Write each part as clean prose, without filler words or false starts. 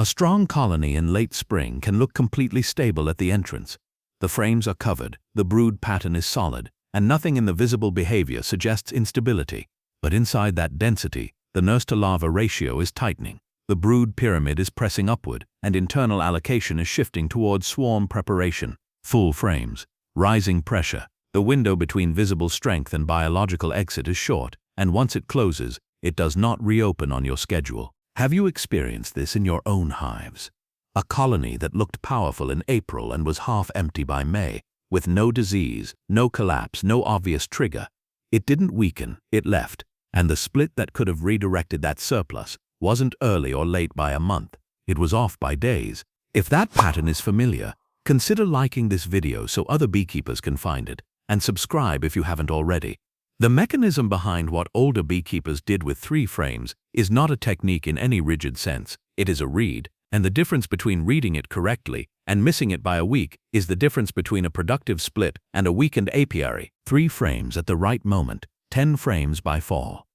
A strong colony in late spring can look completely stable at the entrance. The frames are covered, the brood pattern is solid, and nothing in the visible behavior suggests instability. But inside that density, the nurse-to-larva ratio is tightening. The brood pyramid is pressing upward, and internal allocation is shifting towards swarm preparation. Full frames. Rising pressure. The window between visible strength and biological exit is short, and once it closes, it does not reopen on your schedule. Have you experienced this in your own hives? A colony that looked powerful in April and was half empty by May, with no disease, no collapse, no obvious trigger. It didn't weaken, it left, and the split that could have redirected that surplus wasn't early or late by a month, it was off by days. If that pattern is familiar, consider liking this video so other beekeepers can find it, and subscribe if you haven't already. The mechanism behind what older beekeepers did with 3 frames is not a technique in any rigid sense, it is a read, and the difference between reading it correctly and missing it by a week is the difference between a productive split and a weakened apiary. 3 frames at the right moment, 10 frames by fall.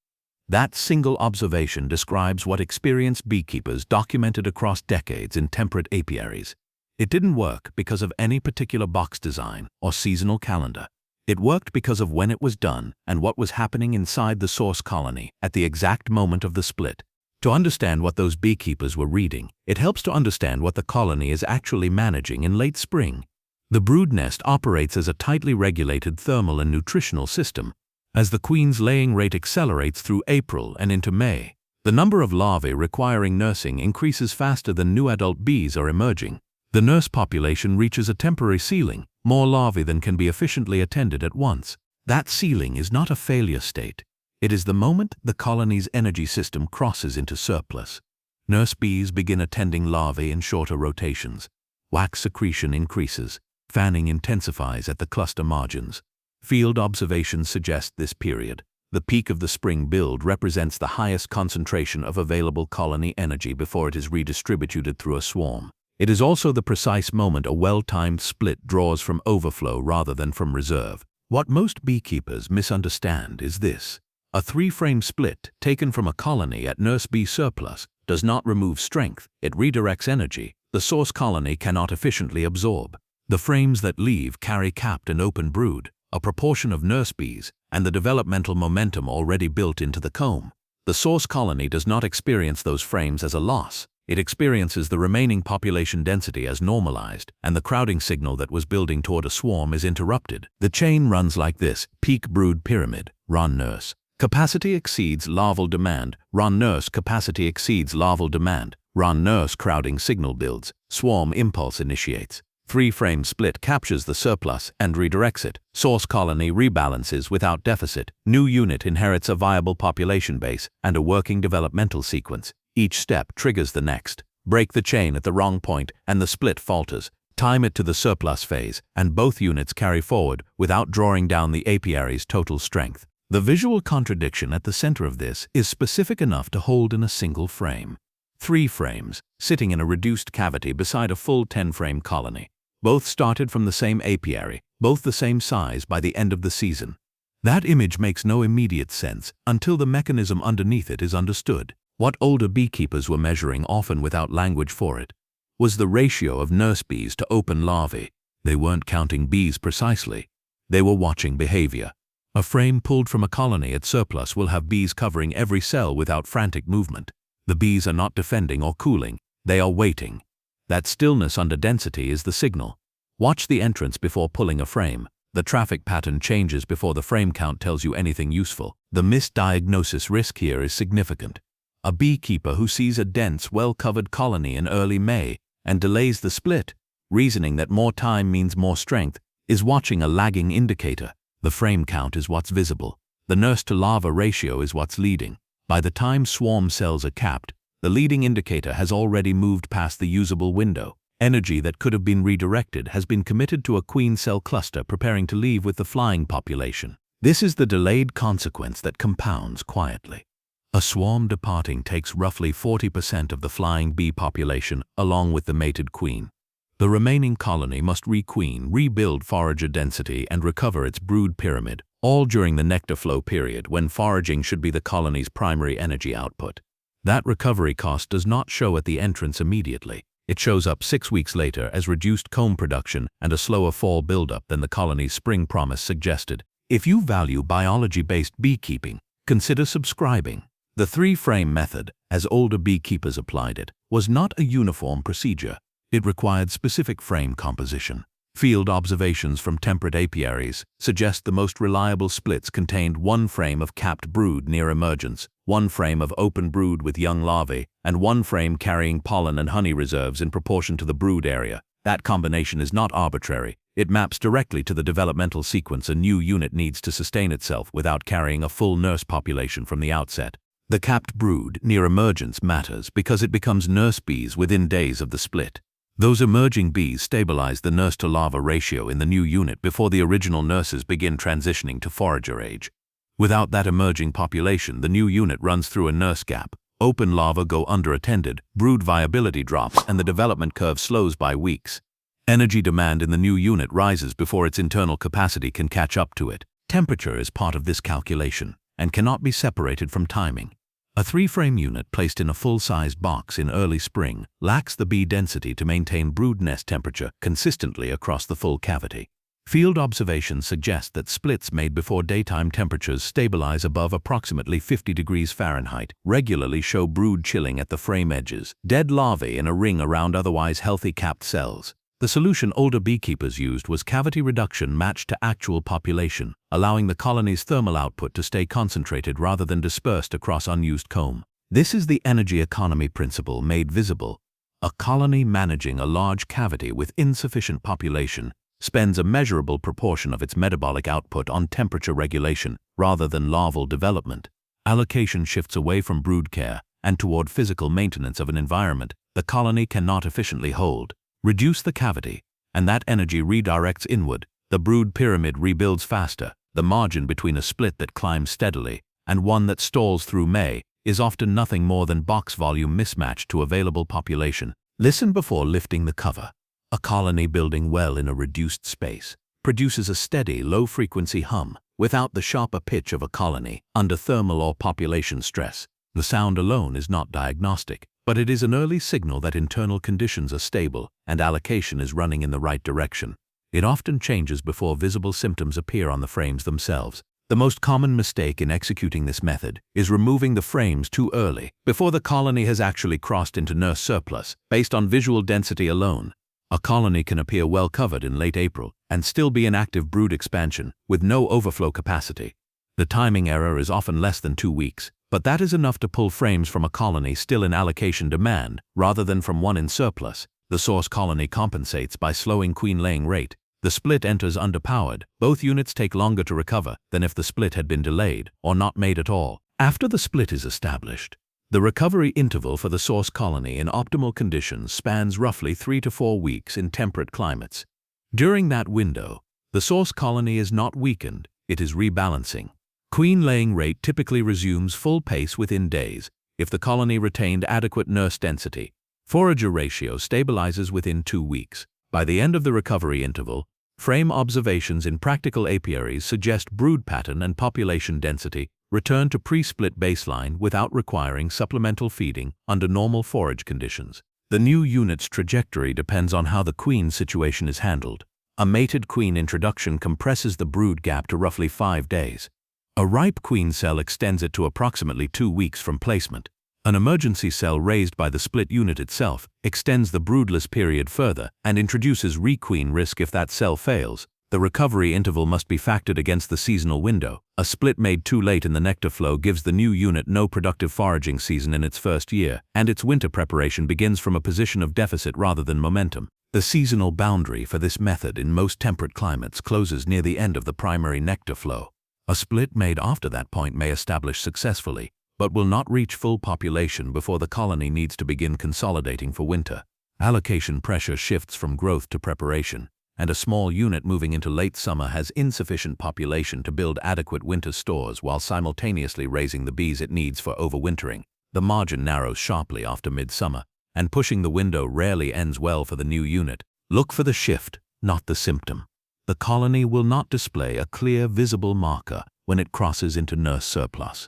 That single observation describes what experienced beekeepers documented across decades in temperate apiaries. It didn't work because of any particular box design or seasonal calendar. It worked because of when it was done and what was happening inside the source colony at the exact moment of the split. To understand what those beekeepers were reading, it helps to understand what the colony is actually managing in late spring. The brood nest operates as a tightly regulated thermal and nutritional system. As the queen's laying rate accelerates through April and into May, the number of larvae requiring nursing increases faster than new adult bees are emerging. The nurse population reaches a temporary ceiling, more larvae than can be efficiently attended at once. That ceiling is not a failure state. It is the moment the colony's energy system crosses into surplus. Nurse bees begin attending larvae in shorter rotations. Wax secretion increases. Fanning intensifies at the cluster margins. Field observations suggest this period. The peak of the spring build represents the highest concentration of available colony energy before it is redistributed through a swarm. It is also the precise moment a well-timed split draws from overflow rather than from reserve. What most beekeepers misunderstand is this. A 3-frame split taken from a colony at nurse bee surplus does not remove strength, it redirects energy the source colony cannot efficiently absorb. The frames that leave carry capped and open brood, a proportion of nurse bees, and the developmental momentum already built into the comb. The source colony does not experience those frames as a loss. It experiences the remaining population density as normalized, and the crowding signal that was building toward a swarm is interrupted. The chain runs like this: peak brood pyramid, run nurse. Capacity exceeds larval demand, run nurse. Capacity exceeds larval demand, run nurse. Crowding signal builds, swarm impulse initiates. 3-frame split captures the surplus and redirects it. Source colony rebalances without deficit. New unit inherits a viable population base and a working developmental sequence. Each step triggers the next. Break the chain at the wrong point and the split falters. Time it to the surplus phase, and both units carry forward without drawing down the apiary's total strength. The visual contradiction at the center of this is specific enough to hold in a single frame. 3 frames, sitting in a reduced cavity beside a full 10-frame colony. Both started from the same apiary, both the same size by the end of the season. That image makes no immediate sense until the mechanism underneath it is understood. What older beekeepers were measuring, often without language for it, was the ratio of nurse bees to open larvae. They weren't counting bees precisely. They were watching behavior. A frame pulled from a colony at surplus will have bees covering every cell without frantic movement. The bees are not defending or cooling. They are waiting. That stillness under density is the signal. Watch the entrance before pulling a frame. The traffic pattern changes before the frame count tells you anything useful. The misdiagnosis risk here is significant. A beekeeper who sees a dense, well-covered colony in early May and delays the split, reasoning that more time means more strength, is watching a lagging indicator. The frame count is what's visible. The nurse-to-larva ratio is what's leading. By the time swarm cells are capped, the leading indicator has already moved past the usable window. Energy that could have been redirected has been committed to a queen cell cluster preparing to leave with the flying population. This is the delayed consequence that compounds quietly. A swarm departing takes roughly 40% of the flying bee population along with the mated queen. The remaining colony must requeen, rebuild forager density, and recover its brood pyramid, all during the nectar flow period when foraging should be the colony's primary energy output. That recovery cost does not show at the entrance immediately. It shows up 6 weeks later as reduced comb production and a slower fall buildup than the colony's spring promise suggested. If you value biology-based beekeeping, consider subscribing. The 3-frame method, as older beekeepers applied it, was not a uniform procedure. It required specific frame composition. Field observations from temperate apiaries suggest the most reliable splits contained 1 frame of capped brood near emergence, 1 frame of open brood with young larvae, and 1 frame carrying pollen and honey reserves in proportion to the brood area. That combination is not arbitrary. It maps directly to the developmental sequence a new unit needs to sustain itself without carrying a full nurse population from the outset. The capped brood near emergence matters because it becomes nurse bees within days of the split. Those emerging bees stabilize the nurse-to-larva ratio in the new unit before the original nurses begin transitioning to forager age. Without that emerging population, the new unit runs through a nurse gap. Open larvae go underattended, brood viability drops, and the development curve slows by weeks. Energy demand in the new unit rises before its internal capacity can catch up to it. Temperature is part of this calculation and cannot be separated from timing. A 3-frame unit placed in a full-sized box in early spring lacks the bee density to maintain brood nest temperature consistently across the full cavity. Field observations suggest that splits made before daytime temperatures stabilize above approximately 50 degrees Fahrenheit regularly show brood chilling at the frame edges, dead larvae in a ring around otherwise healthy capped cells. The solution older beekeepers used was cavity reduction matched to actual population, allowing the colony's thermal output to stay concentrated rather than dispersed across unused comb. This is the energy economy principle made visible. A colony managing a large cavity with insufficient population spends a measurable proportion of its metabolic output on temperature regulation rather than larval development. Allocation shifts away from brood care and toward physical maintenance of an environment the colony cannot efficiently hold. Reduce the cavity, and that energy redirects inward. The brood pyramid rebuilds faster. The margin between a split that climbs steadily and one that stalls through May is often nothing more than box volume mismatch to available population. Listen before lifting the cover. A colony building well in a reduced space produces a steady, low-frequency hum without the sharper pitch of a colony under thermal or population stress. The sound alone is not diagnostic, but it is an early signal that internal conditions are stable and allocation is running in the right direction. It often changes before visible symptoms appear on the frames themselves. The most common mistake in executing this method is removing the frames too early, before the colony has actually crossed into nurse surplus, based on visual density alone. A colony can appear well covered in late April and still be in active brood expansion with no overflow capacity. The timing error is often less than 2 weeks, but that is enough to pull frames from a colony still in allocation demand rather than from one in surplus. The source colony compensates by slowing queen-laying rate. The split enters underpowered. Both units take longer to recover than if the split had been delayed or not made at all. After the split is established, the recovery interval for the source colony in optimal conditions spans roughly 3 to 4 weeks in temperate climates. During that window, the source colony is not weakened, it is rebalancing. Queen-laying rate typically resumes full pace within days if the colony retained adequate nurse density. Forager ratio stabilizes within 2 weeks. By the end of the recovery interval, frame observations in practical apiaries suggest brood pattern and population density return to pre-split baseline without requiring supplemental feeding under normal forage conditions. The new unit's trajectory depends on how the queen situation is handled. A mated queen introduction compresses the brood gap to roughly 5 days. A ripe queen cell extends it to approximately 2 weeks from placement. An emergency cell raised by the split unit itself extends the broodless period further and introduces requeen risk if that cell fails. The recovery interval must be factored against the seasonal window. A split made too late in the nectar flow gives the new unit no productive foraging season in its first year, and its winter preparation begins from a position of deficit rather than momentum. The seasonal boundary for this method in most temperate climates closes near the end of the primary nectar flow. A split made after that point may establish successfully, but will not reach full population before the colony needs to begin consolidating for winter. Allocation pressure shifts from growth to preparation, and a small unit moving into late summer has insufficient population to build adequate winter stores while simultaneously raising the bees it needs for overwintering. The margin narrows sharply after midsummer, and pushing the window rarely ends well for the new unit. Look for the shift, not the symptom. The colony will not display a clear, visible marker when it crosses into nurse surplus.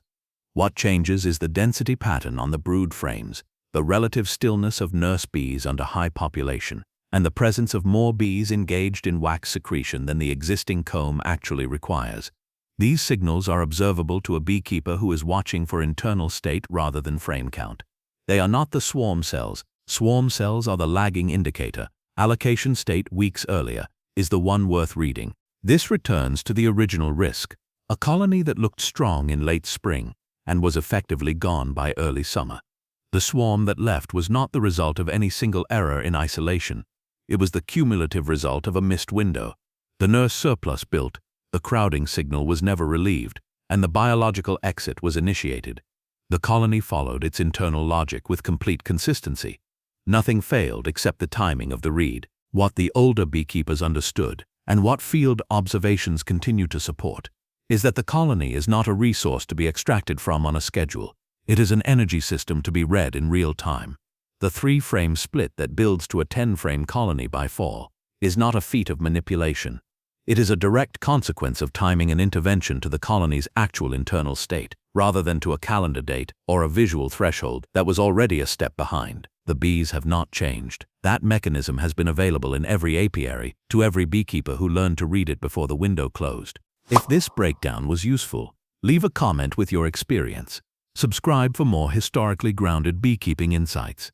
What changes is the density pattern on the brood frames, the relative stillness of nurse bees under high population, and the presence of more bees engaged in wax secretion than the existing comb actually requires. These signals are observable to a beekeeper who is watching for internal state rather than frame count. They are not the swarm cells. Swarm cells are the lagging indicator. Allocation state weeks earlier is the one worth reading. This returns to the original risk, a colony that looked strong in late spring and was effectively gone by early summer. The swarm that left was not the result of any single error in isolation. It was the cumulative result of a missed window. The nurse surplus built, the crowding signal was never relieved, and the biological exit was initiated. The colony followed its internal logic with complete consistency. Nothing failed except the timing of the read. What the older beekeepers understood, and what field observations continue to support, is that the colony is not a resource to be extracted from on a schedule. It is an energy system to be read in real time. The 3-frame split that builds to a 10-frame colony by fall is not a feat of manipulation. It is a direct consequence of timing an intervention to the colony's actual internal state, rather than to a calendar date or a visual threshold that was already a step behind. The bees have not changed. That mechanism has been available in every apiary to every beekeeper who learned to read it before the window closed. If this breakdown was useful, leave a comment with your experience. Subscribe for more historically grounded beekeeping insights.